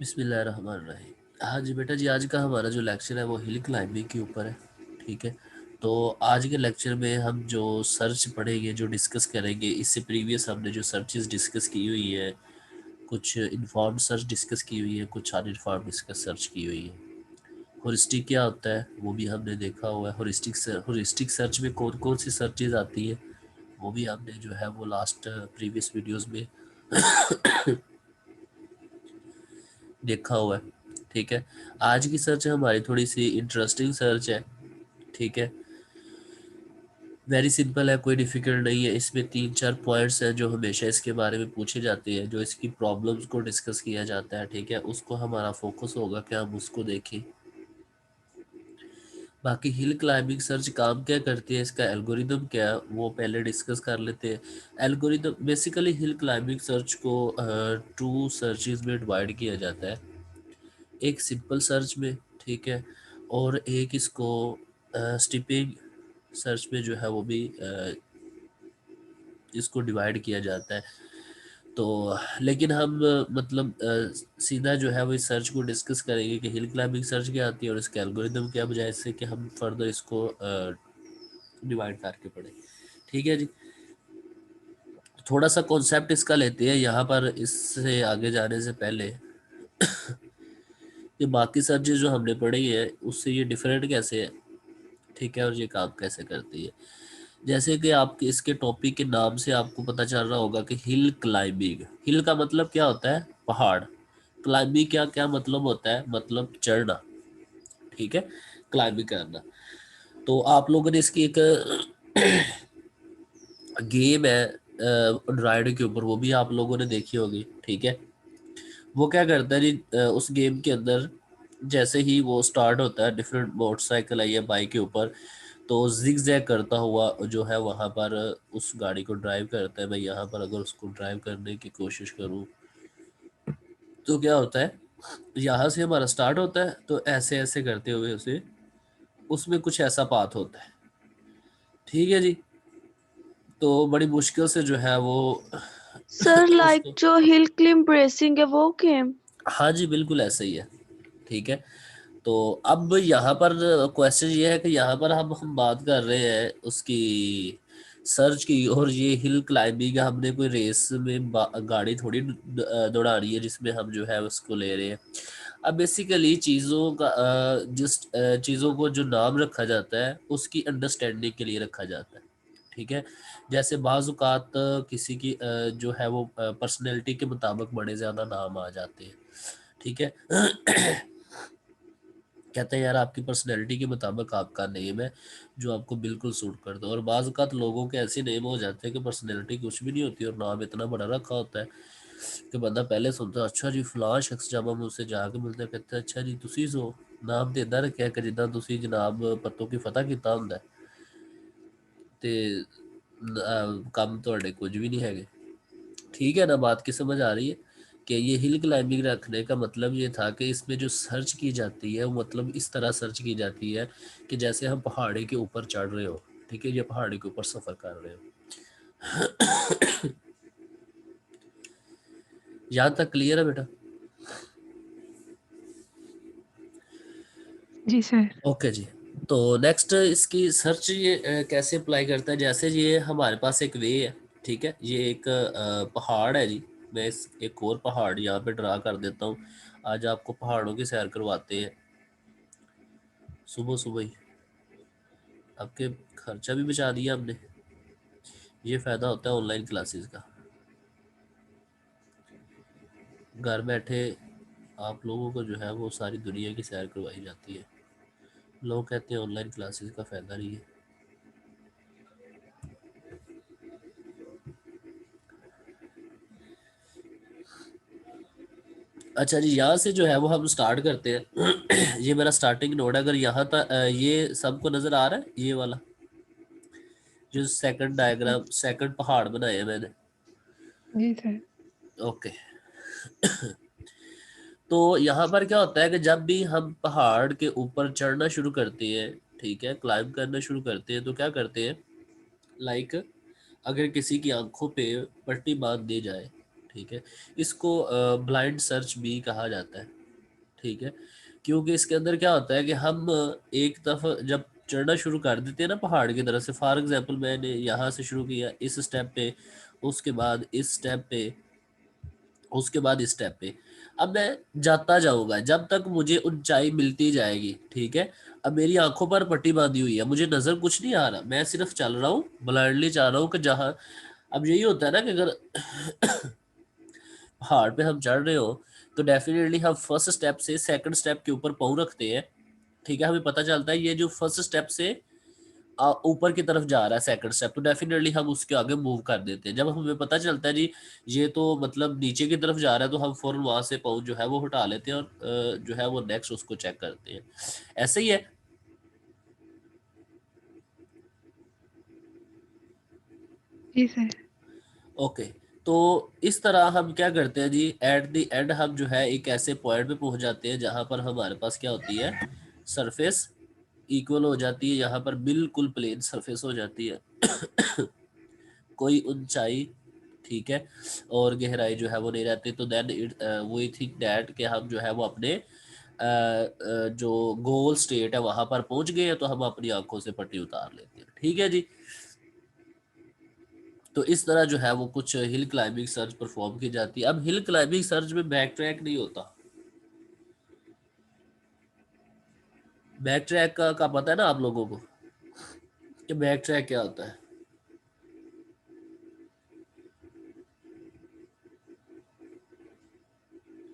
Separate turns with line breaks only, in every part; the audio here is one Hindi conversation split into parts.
बिस्मिल्लाहिर्रहमानिर्रहीम। हाँ जी बेटा जी, आज का हमारा जो लेक्चर है वो हिल क्लाइंबिंग के ऊपर है। ठीक है, तो आज के लेक्चर में हम जो सर्च पढ़ेंगे, जो डिस्कस करेंगे, इससे प्रीवियस हमने जो सर्चेस डिस्कस की हुई है, कुछ इन्फॉर्म्ड सर्च डिस्कस की हुई है, कुछ अनइन्फॉर्म्ड डिस्कस सर्च की हुई है। होरिस्टिक क्या होता है वो भी हमने देखा हुआ है। होरिस्टिक सर्च में कौन कौन सी सर्चेज आती है वो भी हमने जो है वो लास्ट प्रीवियस वीडियोस में देखा हुआ है। ठीक है, आज की सर्च हमारी थोड़ी सी इंटरेस्टिंग सर्च है। ठीक है, वेरी सिंपल है, कोई डिफिकल्ट नहीं है। इसमें 3-4 पॉइंट्स हैं जो हमेशा इसके बारे में पूछे जाते हैं, जो इसकी प्रॉब्लम्स को डिस्कस किया जाता है। ठीक है, उसको हमारा फोकस होगा कि हम उसको देखें। बाकी हिल क्लाइंबिंग सर्च काम क्या करती है, इसका एल्गोरिदम क्या है, वो पहले डिस्कस कर लेते हैं। Algorithm basically hill climbing search को टू सर्चेज में डिवाइड किया जाता है, एक सिंपल सर्च में, ठीक है, और एक इसको स्टिपिंग सर्च में जो है वो भी इसको डिवाइड किया जाता है। तो लेकिन हम मतलब सीधा जो है वो इस सर्च को डिस्कस करेंगे कि हिल क्लाइंबिंग सर्च क्या आती है और इसका एल्गोरिदम क्या, बजाय इससे कि हम फर्दर इसको डिवाइड करके पढ़ें। ठीक है जी, थोड़ा सा कॉन्सेप्ट इसका लेते हैं यहाँ पर। इससे आगे जाने से पहले ये बाकी सर्चेज जो हमने पढ़ी है उससे ये डिफरेंट कैसे है, ठीक है, और ये काम कैसे करती है। जैसे कि आपके इसके टॉपिक के नाम से आपको पता चल रहा होगा कि हिल क्लाइंबिंग, हिल का मतलब क्या होता है, पहाड़। क्लाइंबिंग क्या क्या मतलब होता है, मतलब चढ़ना। ठीक है, क्लाइंबिंग करना। तो आप लोगों ने इसकी एक गेम है एंड्रॉयड के ऊपर, वो भी आप लोगों ने देखी होगी। ठीक है, वो क्या करता है जी, उस गेम के अंदर जैसे ही वो स्टार्ट होता है, डिफरेंट मोटरसाइकिल है या बाइक के ऊपर, तो जिग जैग करता हुआ जो है वहाँ पर उस गाड़ी को ड्राइव करता है। मैं यहाँ पर अगर उसको ड्राइव करने की कोशिश करूँ तो क्या होता है, यहाँ से हमारा स्टार्ट होता है, तो ऐसे ऐसे करते हुए उसे उसमें कुछ ऐसा पाथ होता है। ठीक है जी, तो बड़ी मुश्किल से जो है वो
सर लाइक
उसको,
जो हिल क्लिम्ब रेसिंग है वो गेम।
हाँ जी बिल्कुल ऐसा ही है। ठीक है, तो अब यहाँ पर क्वेश्चन ये है कि यहाँ पर हम बात कर रहे हैं उसकी सर्च की, और ये हिल क्लाइंबिंग हमने कोई रेस में गाड़ी थोड़ी दौड़ानी है जिसमें हम जो है उसको ले रहे हैं। अब बेसिकली चीज़ों का जिस चीज़ों को जो नाम रखा जाता है उसकी अंडरस्टैंडिंग के लिए रखा जाता है। ठीक है, जैसे बाज़-औक़ात किसी की जो है वो पर्सनैलिटी के मुताबिक बड़े ज़्यादा नाम आ जाते हैं। ठीक है कहते हैं यार आपकी पर्सनैलिटी के मुताबिक आपका नेम है जो आपको बिल्कुल सूट कर दो, और बाज़ औक़ात लोगों के ऐसे नेम हो जाते हैं कि पर्सनैलिटी कुछ भी नहीं होती और नाम इतना बड़ा रखा होता है कि बंदा पहले सुनता है अच्छा जी फलां शख्स, जब हम उससे जाके मिलते हैं कहते हैं अच्छा जी तुसी सो, नाम तो इदा रखा कि जिदा तुसी जनाब पत्तों की फतह किया होंगे ते काम तुहाडे कुछ भी नहीं है। ठीक है ना, बात की समझ आ रही है कि ये हिल क्लाइंबिंग रखने का मतलब ये था कि इसमें जो सर्च की जाती है वो मतलब इस तरह सर्च की जाती है कि जैसे हम पहाड़ी के ऊपर चढ़ रहे हो। ठीक है, ये पहाड़ी के ऊपर सफ़र कर रहे हो। यहाँ तक क्लियर है बेटा?
जी सर।
ओके जी, तो नेक्स्ट इसकी सर्च ये कैसे अप्लाई करता है। जैसे ये हमारे पास एक वे है, ठीक है, ये एक पहाड़ है जी। मैं इस एक और पहाड़ यहाँ पे ड्रा कर देता हूँ। आज आपको पहाड़ों की सैर करवाते हैं सुबह सुबह ही, आपके खर्चा भी बचा दिया हमने। ये फ़ायदा होता है ऑनलाइन क्लासेस का, घर बैठे आप लोगों को जो है वो सारी दुनिया की सैर करवाई जाती है। लोग कहते हैं ऑनलाइन क्लासेस का फ़ायदा नहीं है। अच्छा जी, यहाँ से जो है वो हम स्टार्ट करते हैं। ये मेरा स्टार्टिंग नोड है। अगर यहाँ तक ये सबको नज़र आ रहा है, ये वाला जो सेकंड डायग्राम, सेकंड पहाड़ बनाए हैं मैंने।
जी सर।
ओके, तो यहाँ पर क्या होता है कि जब भी हम पहाड़ के ऊपर चढ़ना शुरू करते हैं, ठीक है, क्लाइंब करना शुरू करते हैं, तो क्या करते हैं, लाइक अगर किसी की आंखों पे पट्टी बांध दी जाए, ठीक है, इसको ब्लाइंड सर्च भी कहा जाता है। ठीक है, क्योंकि इसके अंदर क्या होता है कि हम एक दफ़ा जब चढ़ना शुरू कर देते हैं ना पहाड़ की तरफ से, फॉर एग्जांपल मैंने यहाँ से शुरू किया इस स्टेप पे, उसके बाद इस स्टेप पे, उसके बाद इस स्टेप पे, अब मैं जाता जाऊंगा जब तक मुझे ऊंचाई मिलती जाएगी। ठीक है, अब मेरी आंखों पर पट्टी बांधी हुई है, मुझे नजर कुछ नहीं आ रहा, मैं सिर्फ चल रहा हूँ, ब्लाइंडली जा रहा हूँ कि जहाँ। अब यही होता है ना कि अगर पहाड़ पे हम चढ़ रहे हो तो डेफिनेटली हम फर्स्ट स्टेप से सेकंड स्टेप के ऊपर पाँव रखते हैं। ठीक है, हमें पता चलता है ये जो फर्स्ट स्टेप से ऊपर की तरफ जा रहा है सेकंड स्टेप, तो डेफिनेटली हम उसके आगे मूव कर देते हैं। जब हमें पता चलता है जी ये तो मतलब नीचे की तरफ जा रहा है, तो हम फौरन वहां से पाँव जो है वो हटा लेते हैं और जो है वो नेक्स्ट उसको चेक करते हैं। ऐसे ही है।
जी सर।
ओके, तो इस तरह हम क्या करते हैं जी, एट द एंड हम जो है एक ऐसे पॉइंट पे पहुंच जाते हैं जहां पर हमारे पास क्या होती है, सरफेस इक्वल हो जाती है, यहाँ पर बिल्कुल प्लेन सरफेस हो जाती है, कोई ऊंचाई, ठीक है, और गहराई जो है वो नहीं रहती। तो then it we think that कि हम जो है वो अपने जो गोल स्टेट है वहां पर पहुंच गए हैं, तो हम अपनी आंखों से पट्टी उतार लेते हैं। ठीक है जी, तो इस तरह जो है वो कुछ हिल क्लाइंबिंग सर्च परफॉर्म की जाती है। अब हिल क्लाइंबिंग सर्च में बैक ट्रैक नहीं होता। बैक ट्रैक का पता है ना आप लोगों को कि बैक ट्रैक क्या होता है?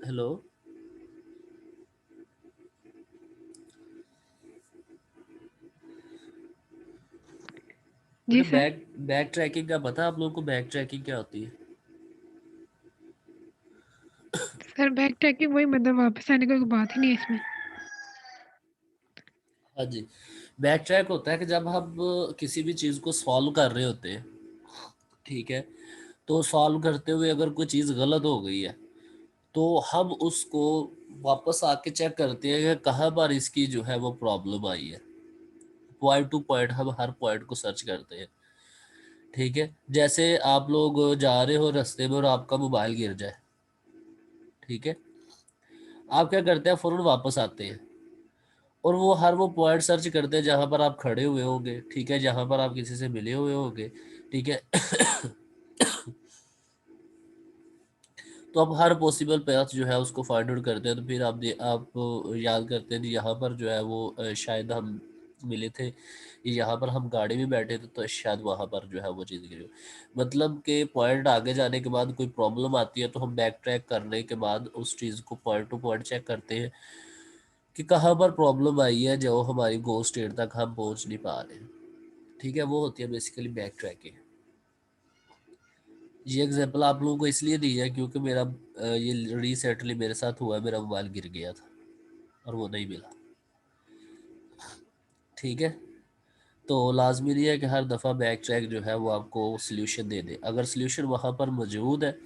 हेलो,
जी
बेटा
सर।
बैक बैक ट्रैकिंग का पता है आप लोगों को? बैक ट्रैकिंग क्या होती है?
सर बैक ट्रैकिंग वही, मतलब वापस आने का कोई बात ही नहीं है इसमें।
हाँ जी, बैक ट्रैक होता है कि जब हम किसी भी चीज़ को सॉल्व कर रहे होते हैं, ठीक है, तो सॉल्व करते हुए अगर कोई चीज़ गलत हो गई है, तो हम उसको वापस आके चेक करते हैं कि कहाँ पर इसकी जो है वो प्रॉब्लम आई है। पॉइंट टू पॉइंट हम हर पॉइंट को सर्च करते हैं। ठीक है, जैसे आप लोग जा रहे हो रास्ते में और आपका मोबाइल गिर जाए, ठीक है, आप क्या करते हैं, फौरन वापस आते हैं और वो पॉइंट सर्च करते हैं जहां पर आप खड़े हुए होंगे, ठीक है, जहां पर आप किसी से मिले हुए होंगे, ठीक है। तो आप हर पॉसिबल पाथ जो है उसको फाइंड आउट करते हैं। तो फिर आप याद करते हैं कि यहाँ पर जो है वो शायद हम मिले थे, यहाँ पर हम गाड़ी में बैठे थे, तो शायद वहाँ पर जो है वो चीज़ गिरी हो। मतलब कि पॉइंट आगे जाने के बाद कोई प्रॉब्लम आती है तो हम बैक ट्रैक करने के बाद उस चीज़ को पॉइंट टू पॉइंट चेक करते हैं कि कहाँ पर प्रॉब्लम आई है जो हमारी गोल स्टेट तक हम पहुँच नहीं पा रहे हैं। ठीक है, वो होती है बेसिकली बैक ट्रैकिंग। ये एग्जांपल आप लोगों को इसलिए दी है क्योंकि मेरा ये रिसेंटली मेरे साथ हुआ है, मेरा मोबाइल गिर गया था और वो नहीं मिला। ठीक है, तो लाजमी नहीं है कि हर दफ़ा बैक ट्रैक जो है वो आपको सल्यूशन दे दे। अगर सल्यूशन वहाँ पर मौजूद है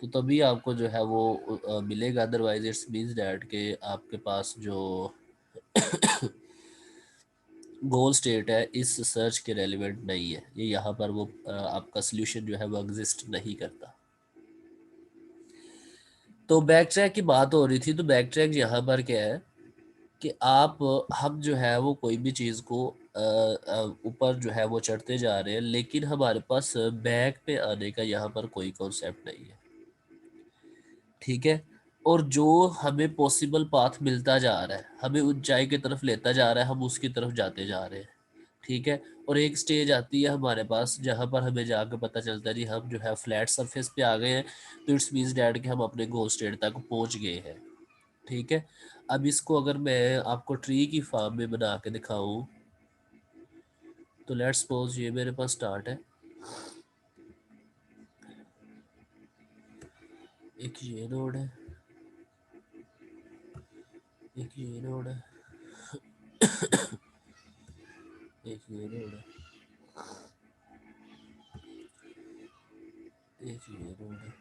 तो तभी आपको जो है वो मिलेगा, अदरवाइज इट्स मीन्स डैट कि आपके पास जो गोल स्टेट है इस सर्च के रेलिवेंट नहीं है, ये यहाँ पर वो आपका सल्यूशन जो है वो एग्जिस्ट नहीं करता। तो बैक ट्रैक की बात हो रही थी, तो बैक ट्रैक यहाँ पर क्या है कि आप हम जो है वो कोई भी चीज़ को ऊपर जो है वो चढ़ते जा रहे हैं, लेकिन हमारे पास बैक पे आने का यहाँ पर कोई कॉन्सेप्ट नहीं है। ठीक है, और जो हमें पॉसिबल पाथ मिलता जा रहा है, हमें ऊंचाई की तरफ लेता जा रहा है, हम उसकी तरफ जाते जा रहे हैं। ठीक है, और एक स्टेज आती है हमारे पास जहाँ पर हमें जाकर पता चलता है जी हम जो है फ्लैट सरफेस पे आ गए हैं, तो इट्स मीन्स डैट कि हम अपने गोल स्टेट तक पहुँच गए हैं। ठीक है, अब इसको अगर मैं आपको ट्री की फॉर्म में बना के दिखाऊं, तो लेट्स सपोज ये मेरे पास स्टार्ट है, एक ये नोड है, एक ये नोड है, एक ये नोड है, एक ये नोड है।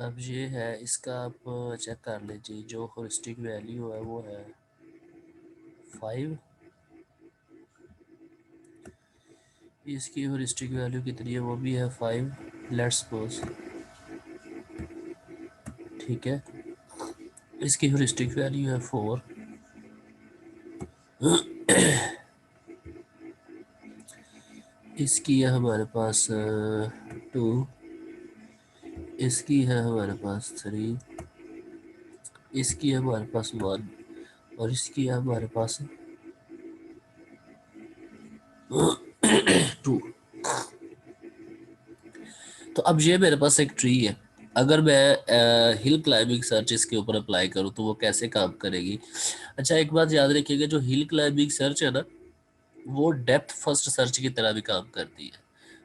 अब ये है, इसका आप चेक कर लीजिए, जो हॉरिस्टिक वैल्यू है वो है 5, इसकी हॉरिस्टिक वैल्यू कितनी है, वो भी है 5, लेट्स सपोज, ठीक है। इसकी हॉरिस्टिक वैल्यू है 4, इसकी है हमारे पास 2, इसकी है हमारे पास 3, इसकी है हमारे पास 1, और इसकी है हमारे पास 2। तो अब ये मेरे पास एक ट्री है, अगर मैं हिल क्लाइंबिंग सर्च इसके ऊपर अप्लाई करूँ तो वो कैसे काम करेगी। अच्छा, एक बात याद रखिएगा, जो हिल क्लाइंबिंग सर्च है ना, वो डेप्थ फर्स्ट सर्च की तरह भी काम करती है।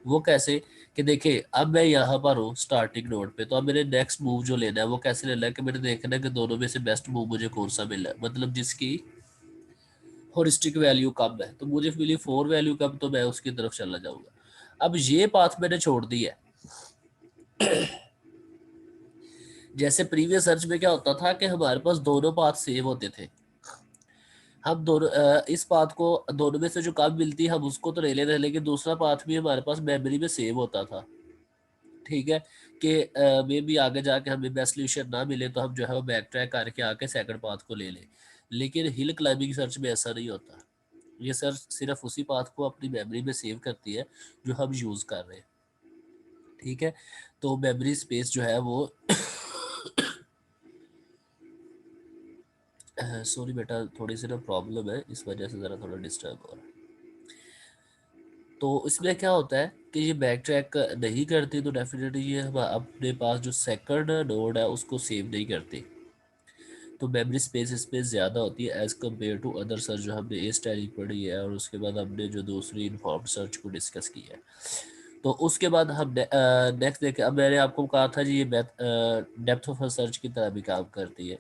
वो कैसे, कि देखिए अब मैं यहाँ पर हूँ स्टार्टिंग नोड पे, तो अब मेरे नेक्स्ट मूव जो लेना है वो कैसे लेना है, कि मैंने देखना है कि दोनों में से बेस्ट मूव मुझे कौन सा मिला है, मतलब जिसकी हॉरिस्टिक वैल्यू कम है, तो मुझे मिली 4 वैल्यू कम, तो मैं उसकी तरफ चला जाऊंगा। अब ये पाथ मैंने छोड़ दी है। जैसे प्रीवियस सर्च में क्या होता था कि हमारे पास दोनों पाथ सेव होते थे, हम दोनों इस पाथ को दोनों में से जो कम मिलती है हम उसको तो ले लेते हैं, लेकिन दूसरा पाथ भी हमारे पास मेमोरी में सेव होता था, ठीक है। कि मे भी आगे जाके हमें बेस्ट सोल्यूशन ना मिले तो हम जो है वो बैक ट्रैक करके आके सेकंड पाथ को ले लें। लेकिन हिल क्लाइंबिंग सर्च में ऐसा नहीं होता, ये सर्च सिर्फ उसी पाथ को अपनी मेमोरी में सेव करती है जो हम यूज़ कर रहे हैं, ठीक है। तो मेमोरी स्पेस जो है वो सॉरी बेटा, थोड़ी सी ना प्रॉब्लम है, इस वजह से ज़रा थोड़ा डिस्टर्ब हो रहा है। तो इसमें क्या होता है कि ये बैक ट्रैक नहीं करती, तो डेफिनेटली ये हम अपने पास जो सेकंड नोड है उसको सेव नहीं करती, तो मेमोरी स्पेस स्पेस ज़्यादा होती है as compare to other search जो हमने ए स्टाइलिंग पढ़ी है, और उसके बाद हमने जो दूसरी इन्फॉर्म्ड सर्च को डिस्कस किया है। तो उसके बाद हम नेक्स्ट देखें, अब मैंने आपको कहा था जी ये डेप्थ ऑफ सर्च की तरह भी काम करती है।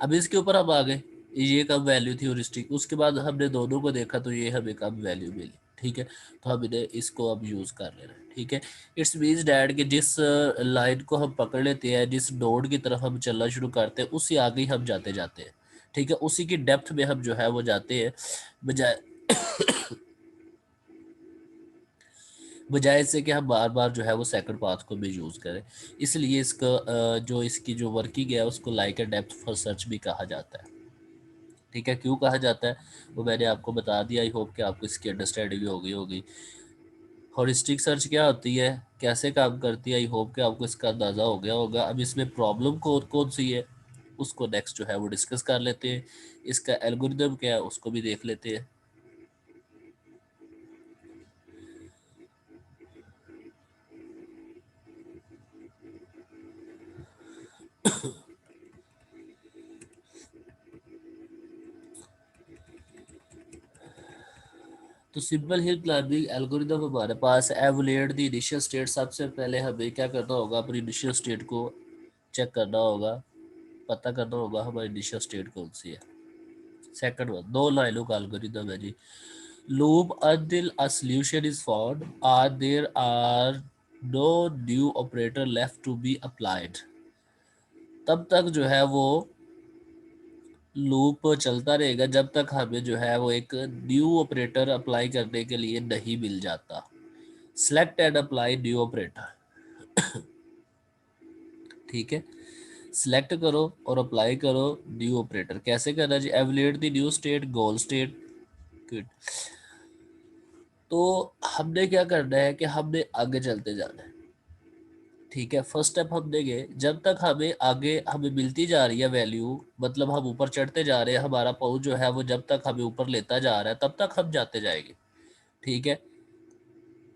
अब इसके ऊपर हम आ गए, ये कम वैल्यू थी ह्यूरिस्टिक, उसके बाद हमने दोनों को देखा तो ये हमें कम वैल्यू मिली, ठीक है। तो हम इन्हें इसको अब यूज़ कर ले रहे हैं, ठीक है। इट्स मीन्स डैट कि जिस लाइन को हम पकड़ लेते हैं, जिस नोड की तरफ हम चलना शुरू करते हैं, उससे आगे ही हम जाते जाते हैं, ठीक है। उसी की डेप्थ में हम जो है वो जाते हैं, बजाय बजाय इससे कि हम बार बार जो है वो सेकंड पाथ को भी यूज़ करें। इसलिए इसका जो इसकी जो वर्किंग है उसको लाइक अ डेप्थ फर्स्ट सर्च भी कहा जाता है, ठीक है। क्यों कहा जाता है वो मैंने आपको बता दिया, आई होप कि आपको इसकी अंडरस्टैंडिंग हो गई होगी। हॉरिस्टिक सर्च क्या होती है, कैसे काम करती है, आई होप कि आपको इसका अंदाज़ा हो गया होगा। अब इसमें प्रॉब्लम कौन कौन सी है उसको नेक्स्ट जो है वो डिस्कस कर लेते हैं, इसका एल्गोरिदम क्या है उसको भी देख लेते हैं। तो सिंपल हिल क्लाइंबिंग एल्गोरिदम हमारे पास एवोलेट द इनिशियल स्टेट। सबसे पहले हमें क्या करना होगा, अपनी इनिशियल स्टेट को चेक करना होगा, पता करना होगा हमारी इनिशियल स्टेट कौन सी है। सेकंड वन, दो लाइनों का एल्गोरिदम है जी। Loop until a solution is found, or there are no new operator left to be applied। तब तक जो है वो लूप चलता रहेगा जब तक हमें जो है वो एक न्यू ऑपरेटर अप्लाई करने के लिए नहीं मिल जाता। Select and apply new operator, ठीक है। सिलेक्ट करो और अप्लाई करो न्यू ऑपरेटर। कैसे करना जी, evaluate the new state goal state, good. तो हमने क्या करना है कि हमने आगे चलते जाना है, ठीक है। फर्स्ट स्टेप हम देंगे, जब तक हमें आगे हमें मिलती जा रही है वैल्यू, मतलब हम ऊपर चढ़ते जा रहे हैं, हमारा पाउच जो है वो जब तक हमें ऊपर लेता जा रहा है तब तक हम जाते जाएंगे, ठीक है।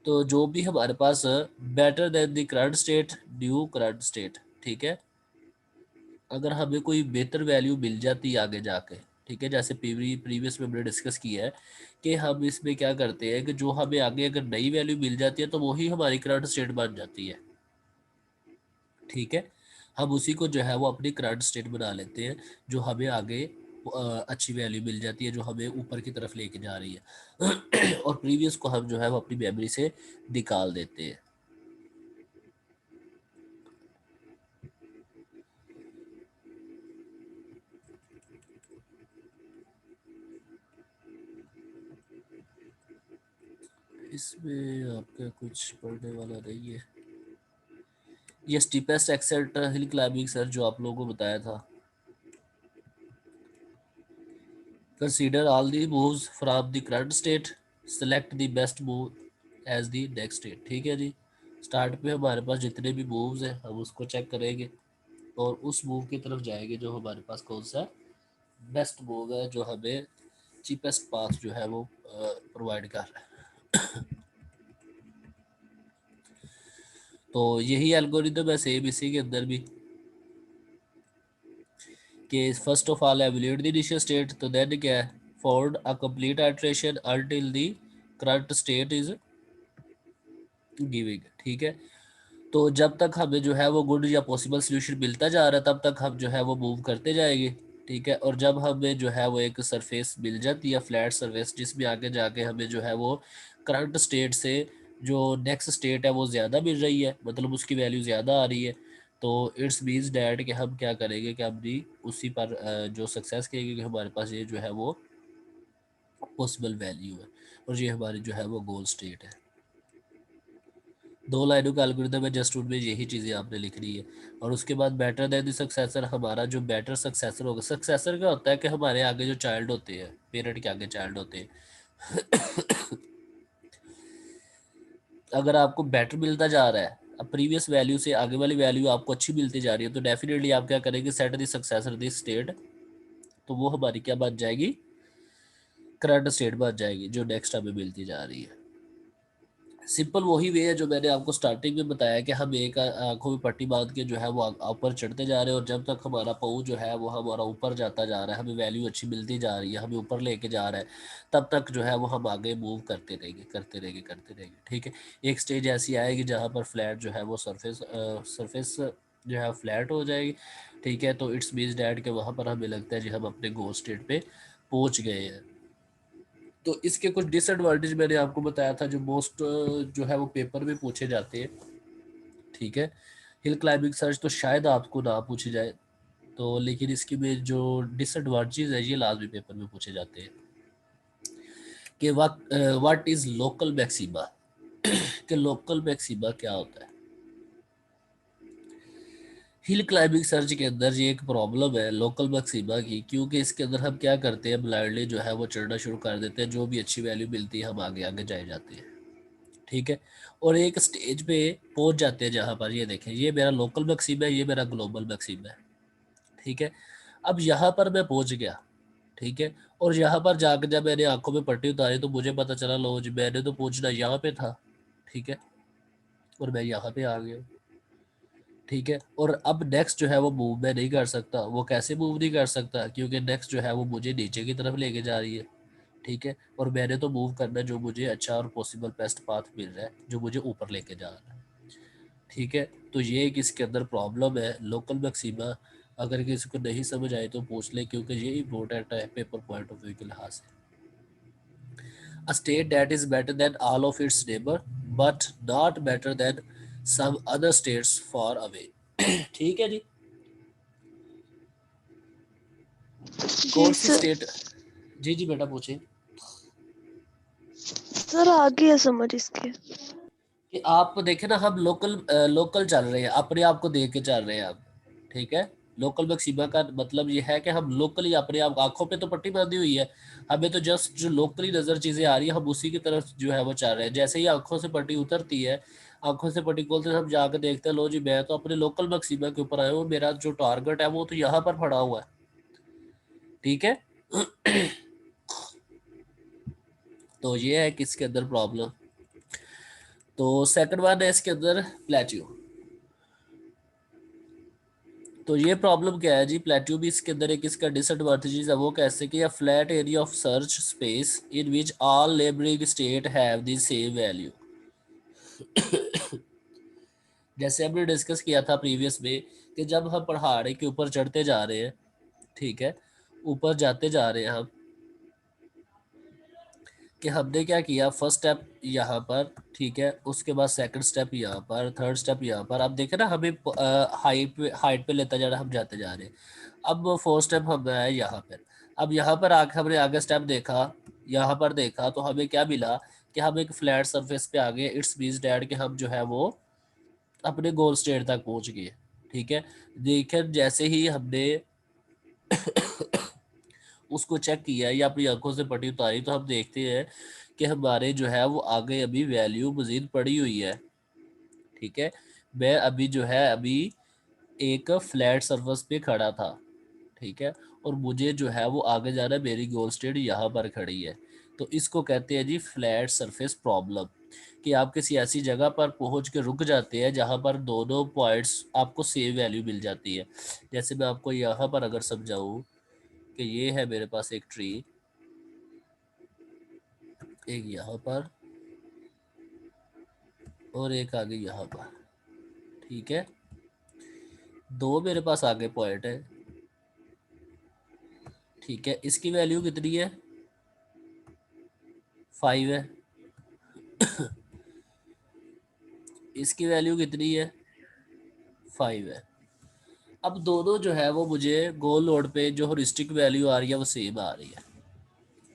तो जो भी हमारे पास better than the current state, new current state, ठीक है। अगर हमें कोई बेहतर वैल्यू मिल जाती है आगे जाके, ठीक है, जैसे प्रीवियस में हमने डिस्कस किया है कि हम इसमें क्या करते हैं कि जो हमें आगे अगर नई वैल्यू मिल जाती है तो वही हमारी करंट स्टेट बन जाती है, ठीक है। हम उसी को जो है वो अपनी करंट स्टेट बना लेते हैं, जो हमें आगे अच्छी वैल्यू मिल जाती है, जो हमें ऊपर की तरफ लेके जा रही है और प्रीवियस को हम जो है वो अपनी मेमोरी से निकाल देते हैं। इसमें आपका कुछ पढ़ने वाला नहीं है। ये steepest ascent hill climbing sir जो आप लोगों को बताया था। Consider all the moves from the current state, select the best move as the next state. ठीक है जी। स्टार्ट पे हमारे पास जितने भी मूव्स हैं हम उसको चेक करेंगे और उस मूव की तरफ जाएंगे जो हमारे पास कौन सा बेस्ट मूव है, जो हमें चीपेस्ट पाथ जो है वो प्रोवाइड कर रहा है। तो यही एल्गोरिदम है सेम इसी के अंदर भी, कि first of all evaluate the initial state, तो देन क्या है, forward a complete iteration until the current state is giving. ठीक है। तो जब तक हमें जो है वो गुड या पॉसिबल सोल्यूशन मिलता जा रहा है तब तक हम जो है वो मूव करते जाएंगे। ठीक है। और जब हमें जो है वो एक सरफेस मिल जाती है, फ्लैट सरफेस, जिसमें आगे जाके हमें जो है वो करंट स्टेट से जो नेक्स्ट स्टेट है वो ज़्यादा मिल रही है, मतलब उसकी वैल्यू ज़्यादा आ रही है, तो इट्स मीन्स डैट कि हम क्या करेंगे कि हम भी उसी पर जो सक्सेस करेंगे कि हमारे पास ये जो है वो पॉसिबल वैल्यू है और ये हमारी जो है वो गोल स्टेट है। दो लाइनों का एल्गोरिथम है, जस्ट उनमें यही चीज़ें आपने लिखनी है। और उसके बाद बेटर देन द सक्सेसर, हमारा जो बेटर सक्सेसर होगा, सक्सेसर क्या होता है कि हमारे आगे जो चाइल्ड होते हैं, पेरेंट के आगे चाइल्ड होते हैं, अगर आपको बेटर मिलता जा रहा है, अब प्रीवियस वैल्यू से आगे वाली वैल्यू आपको अच्छी मिलती जा रही है, तो डेफिनेटली आप क्या करेंगे, set the successor this state, तो वो हमारी क्या बन जाएगी, करंट स्टेट बन जाएगी जो नेक्स्ट हमें मिलती जा रही है। सिंपल वही वे है जो मैंने आपको स्टार्टिंग में बताया कि हम एक आंखों में पट्टी बांध के जो है वो ऊपर चढ़ते जा रहे हैं, और जब तक हमारा पाँव जो है वो हमारा ऊपर जाता जा रहा है, हमें वैल्यू अच्छी मिलती जा रही है, हमें ऊपर लेके जा रहा है, तब तक जो है वो हम आगे मूव करते रहेंगे करते रहेंगे करते रहेंगे। ठीक है। एक स्टेज ऐसी आएगी जहाँ पर फ्लैट जो है वो सरफेस जो है फ्लैट हो जाएगी। ठीक है। तो इट्स मीन्स डैट कि वहाँ पर हमें लगता है जी हम अपने गोल स्टेट पे पहुँच गए हैं। तो इसके कुछ डिसएडवांटेज मैंने आपको बताया था जो मोस्ट जो है वो पेपर में पूछे जाते हैं। ठीक है। हिल क्लाइंबिंग सर्च तो शायद आपको ना पूछे जाए, तो लेकिन इसकी में जो डिसएडवांटेज है ये लाजमी पेपर में पूछे जाते हैं कि व्हाट इज लोकल मैक्सिमा, कि लोकल मैक्सिमा क्या होता है। हिल क्लाइंबिंग सर्च के अंदर ये एक प्रॉब्लम है लोकल मैक्सिमा की, क्योंकि इसके अंदर हम क्या करते हैं, ब्लाइंडली जो है वो चढ़ना शुरू कर देते हैं, जो भी अच्छी वैल्यू मिलती है हम आगे आगे जाए जाते हैं। ठीक है। और एक स्टेज पे पहुंच जाते हैं जहां पर ये देखें, ये मेरा लोकल मैक्सिम है, ये मेरा ग्लोबल मैक्सिम है। ठीक है। अब यहाँ पर मैं पहुंच गया। ठीक है। और यहाँ पर जाकर जब मैंने आंखों में पट्टी उतारी तो मुझे पता चला, लो जी मैंने तो पहुंचना यहाँ पे था। ठीक है। और मैं यहाँ पे आ गया। ठीक है। और अब नेक्स्ट जो है वो मूव मैं नहीं कर सकता, वो कैसे मूव नहीं कर सकता, क्योंकि नेक्स्ट जो है वो मुझे नीचे की तरफ लेके जा रही है। ठीक है। और मैंने तो मूव करना है जो मुझे अच्छा और पॉसिबल बेस्ट पाथ मिल रहा है, जो मुझे ऊपर लेके जा रहा है। ठीक है। तो ये एक इसके अंदर प्रॉब्लम है लोकल मैक्सिमा। अगर किसी को नहीं समझ आए तो पूछ ले, क्योंकि ये इंपॉर्टेंट है पेपर पॉइंट ऑफ व्यू के लिहाज से। A state that is better than all of its neighbour but not better than some other states far away. ठीक है जी।
जी
कौन सी
सर।
स्टेट, जी जी बेटा पूछे।
सर आगे है समझ इसके।
कि आप देखें ना, हम लोकल लोकल चल रहे हैं, अपने आप को देख के चल रहे हैं हम। ठीक है। लोकल मैक्सिमा का मतलब ये है कि हम लोकली अपने आप, आंखों पे तो पट्टी बांधी हुई है, हमें तो जस्ट जो लोकली नज़र चीज़ें आ रही है हम उसी की तरफ जो है वो चल रहे हैं। जैसे ही आंखों से पट्टी उतरती है, आंखों से पट्टी खोलते हैं, हम जाकर देखते हैं, लो जी मैं तो अपने लोकल मैक्सिमा के ऊपर आया हूँ, मेरा जो टारगेट है वो तो यहाँ पर पड़ा हुआ है। ठीक है। तो ये है किसके अंदर प्रॉब्लम। तो सेकंड वन है इसके अंदर प्लेट्यू। तो ये प्रॉब्लम क्या है जी, प्लेट्यू भी इसके अंदर एक इसका डिसएडवांटेज है, वो कैसे कि flat area of search space in which all neighbouring state have the same value. जैसे हमने डिस्कस किया था प्रीवियस में कि जब हम पहाड़ के ऊपर चढ़ते जा रहे हैं, ठीक है, ऊपर जाते जा रहे हैं हम, कि हमने क्या किया, फर्स्ट स्टेप यहाँ पर, ठीक है, उसके बाद सेकंड स्टेप यहाँ पर, थर्ड स्टेप यहाँ पर, अब देखे ना हमें हाइट पे लेता जा रहा है, हम जाते जा रहे हैं। अब फोर्थ स्टेप हम आए यहाँ पर। अब यहाँ पर आके हमने आगे स्टेप देखा यहाँ पर देखा तो हमें क्या मिला कि हम एक फ्लैट सरफेस पे आ गए। इट्स मींस डैट कि हम जो है वो अपने गोल स्टेट तक पहुंच गए। ठीक है, देखिए जैसे ही हमने उसको चेक किया या अपनी आंखों से पट्टी उतारी तो हम देखते हैं कि हमारे जो है वो आगे अभी वैल्यू मजीद पड़ी हुई है। ठीक है, मैं अभी जो है अभी एक फ्लैट सरफेस पे खड़ा था। ठीक है, और मुझे जो है वो आगे जाना है, मेरी गोल स्टेट यहाँ पर खड़ी है। तो इसको कहते हैं जी फ्लैट सरफेस प्रॉब्लम, कि आप किसी ऐसी जगह पर पहुंच के रुक जाते हैं जहां पर दोनों पॉइंट्स आपको सेम वैल्यू मिल जाती है। जैसे मैं आपको यहाँ पर अगर समझाऊं कि ये है मेरे पास एक ट्री, एक यहाँ पर और एक आगे यहाँ पर। ठीक है, दो मेरे पास आगे पॉइंट है। ठीक है, इसकी वैल्यू कितनी है, 5 है। इसकी वैल्यू कितनी है, 5 है। अब दोनों जो है वो मुझे गोल लोड पे जो हॉरिस्टिक वैल्यू आ रही है वो सेम आ रही है।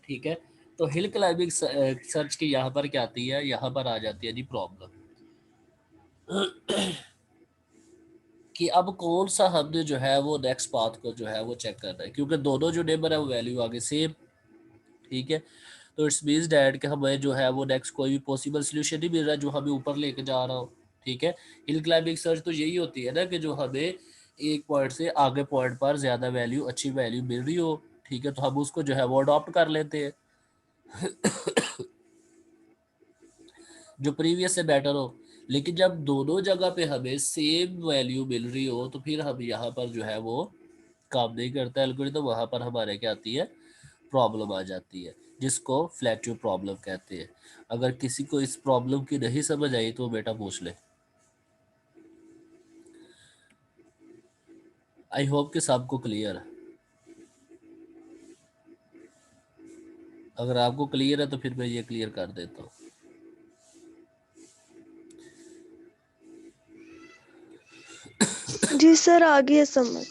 ठीक है, तो हिल क्लाइंबिंग सर्च की यहाँ पर क्या आती है, यहाँ पर आ जाती है जी प्रॉब्लम, कि अब कौन सा हमने जो है वो नेक्स्ट पाथ को जो है वो चेक करना है, क्योंकि दोनों जो नेबर है वो वैल्यू आगे सेम। ठीक है, तो इट्स मीन्स डैट कि हमें जो है वो नेक्स्ट कोई भी पॉसिबल सोल्यूशन नहीं मिल रहा जो हमें ऊपर लेके जा रहा हो। ठीक है, हिल क्लाइंबिंग सर्च तो यही होती है ना कि जो हमें एक पॉइंट से आगे पॉइंट पर ज़्यादा वैल्यू, अच्छी वैल्यू मिल रही हो। ठीक है, तो हम उसको जो है वो अडॉप्ट कर लेते हैं जो प्रीवियस से बेटर हो। लेकिन जब दोनों जगह पे हमें सेम वैल्यू मिल रही हो तो फिर हम यहाँ पर जो है वो काम नहीं करता एल्गोरिथम, तो वहाँ पर हमारे क्या आती है, प्रॉब्लम आ जाती है, जिसको फ्लैक्चू प्रॉब्लम कहते हैं। अगर किसी को इस प्रॉब्लम की नहीं समझ आई तो बेटा पूछ ले। आई होप कि सबको क्लियर है। अगर आपको क्लियर है तो फिर मैं ये क्लियर कर देता हूँ।
जी सर, आ गई है समझ।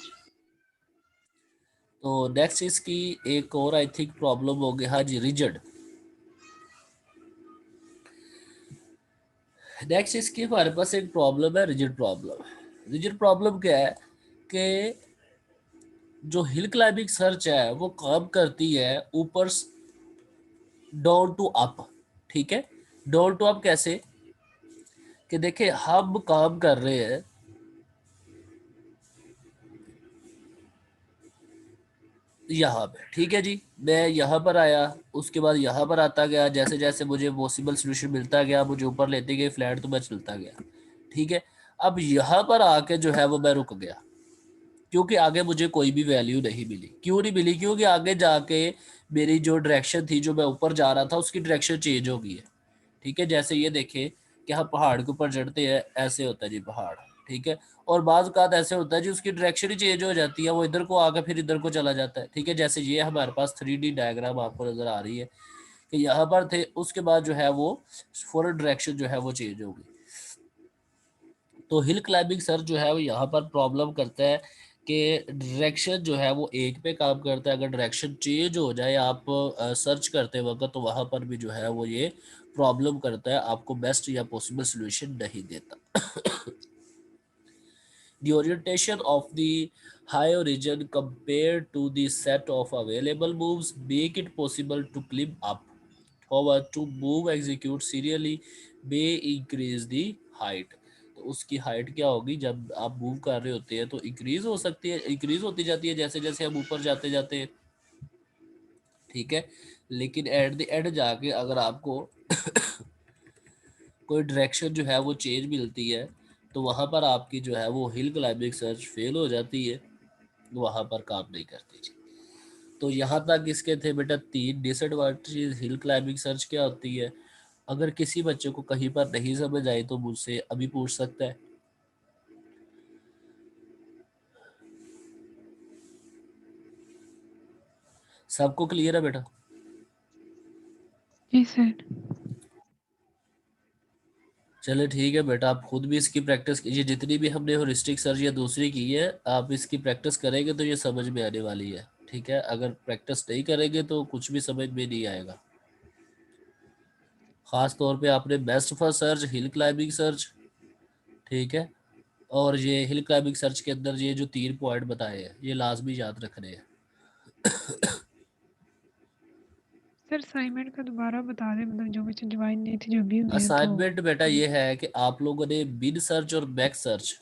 तो नेक्स्ट इसकी एक और आई थिंक प्रॉब्लम हो गया, हाँ जी, रिजड। नेक्स्ट इसकी हमारे पास एक प्रॉब्लम है, रिजिड प्रॉब्लम। रिजिड प्रॉब्लम क्या है कि जो हिल क्लाइंबिंग सर्च है वो काम करती है ऊपर डाउन टू अप। ठीक है, डाउन टू अप कैसे, कि देखिए हम काम कर रहे हैं यहाँ पे। ठीक है जी, मैं यहाँ पर आया, उसके बाद यहाँ पर आता गया, जैसे जैसे मुझे पॉसिबल सोल्यूशन मिलता गया मुझे ऊपर लेते गए फ्लैट, तो मैं चलता गया। ठीक है, अब यहाँ पर आके जो है वो मैं रुक गया, क्योंकि आगे मुझे कोई भी वैल्यू नहीं मिली। क्यों नहीं मिली, क्योंकि आगे जाके मेरी जो डायरेक्शन थी, जो मैं ऊपर जा रहा था उसकी डायरेक्शन चेंज हो गई है। ठीक है, जैसे ये देखें कि हम पहाड़ के ऊपर चढ़ते हैं, ऐसे होता है जी पहाड़। ठीक है, और बाज़ औक़ात ऐसे होता है जी उसकी डायरेक्शन ही चेंज हो जाती है, वो इधर को आकर फिर इधर को चला जाता है। ठीक है, जैसे ये हमारे पास 3D डायग्राम आपको नज़र आ रही है कि यहाँ पर थे, उसके बाद जो है वो फॉरवर्ड डायरेक्शन जो है वो चेंज हो गई। तो हिल क्लाइंबिंग सर जो है वो यहाँ पर प्रॉब्लम करता है कि डायरेक्शन जो है वो एक पे काम करता है, अगर डायरेक्शन चेंज हो जाए आप सर्च करते वक्त तो वहाँ पर भी जो है वो ये प्रॉब्लम करता है, आपको बेस्ट या पॉसिबल सोल्यूशन नहीं देता। The orientation of the high origin compared to the set of available moves make it possible to climb up. However, to move execute serially may increase the height. तो उसकी हाइट क्या होगी, जब आप मूव कर रहे होते हैं तो इंक्रीज हो सकती है, इंक्रीज होती जाती है जैसे जैसे हम ऊपर जाते जाते हैं। ठीक है, लेकिन एट द एंड जाके अगर आपको कोई डायरेक्शन जो है वो चेंज मिलती है तो वहाँ पर आपकी जो है वो हिल क्लाइंबिंग सर्च फेल हो जाती है, वहाँ पर काम नहीं करती जी। तो यहाँ तक इसके थे बेटा 3 डिसएडवांटेज हिल क्लाइंबिंग सर्च क्या होती है। अगर किसी बच्चे को कहीं पर नहीं समझ आई तो मुझसे अभी पूछ सकता है। सबको क्लियर है बेटा?
जी सर।
चले ठीक है बेटा, आप खुद भी इसकी प्रैक्टिस कीजिए, जितनी भी हमने हॉरिस्टिक सर्च या दूसरी की है आप इसकी प्रैक्टिस करेंगे तो ये समझ में आने वाली है। ठीक है, अगर प्रैक्टिस नहीं करेंगे तो कुछ भी समझ में नहीं आएगा। ख़ास तौर पे आपने best first search, hill climbing search, ठीक है, और ये हिल क्लाइंबिंग सर्च के अंदर ये जो 3 पॉइंट बताए हैं ये लाजमी याद रखने हैं।
सर असाइनमेंट का दोबारा बता दें, मतलब जो बच्चे ज्वाइन नहीं थे जो भी हुए हैं तो।
असाइनमेंट बेटा ये है कि आप लोगों ने बिन सर्च और बैक सर्च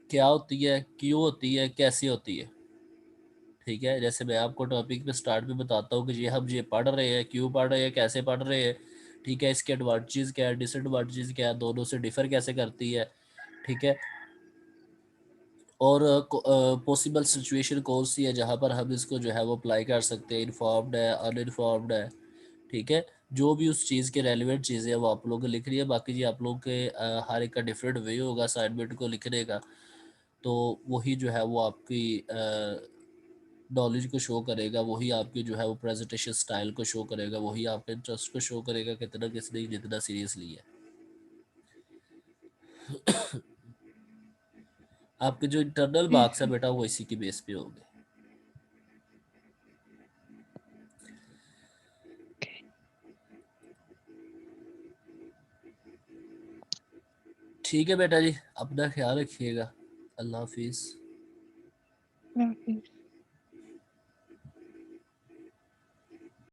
क्या होती है, क्यों होती है, कैसे होती है, ठीक है। जैसे मैं आपको टॉपिक पे स्टार्ट में बताता हूँ कि ये हम ये पढ़ रहे हैं, क्यों पढ़ रहे हैं, कैसे पढ़ रहे हैं, ठीक है, इसके एडवांटेजेस क्या है, डिसएडवांटेजेस क्या है, दोनों से डिफर कैसे करती है, ठीक है, और पॉसिबल सिचुएशन कौन सी है जहाँ पर हम इसको जो है वो अप्लाई कर सकते हैं, इन्फॉर्म्ड है, अनइन्फॉर्म्ड है, ठीक है। जो भी उस चीज़ के रेलिवेंट चीज़ें हैं वो आप लोगों को लिख रही है। बाकी जी आप लोगों के हर एक का डिफरेंट वे होगा असाइनमेंट को लिखने का, तो वही जो है वो आपकी नॉलेज को शो करेगा, वही आपकी जो है वो प्रेजेंटेशन स्टाइल को शो करेगा, वही आपके इंटरेस्ट को शो करेगा कितना किसने जितना सीरियसली है। आपके जो इंटरनल
जी
मार्क्स है
सर।
बेटा वो इसी की बेस पे होंगे। ठीक है बेटा जी, अपना ख्याल रखिएगा। अल्लाह हाफिज़।
अल्लाह हाफिज़।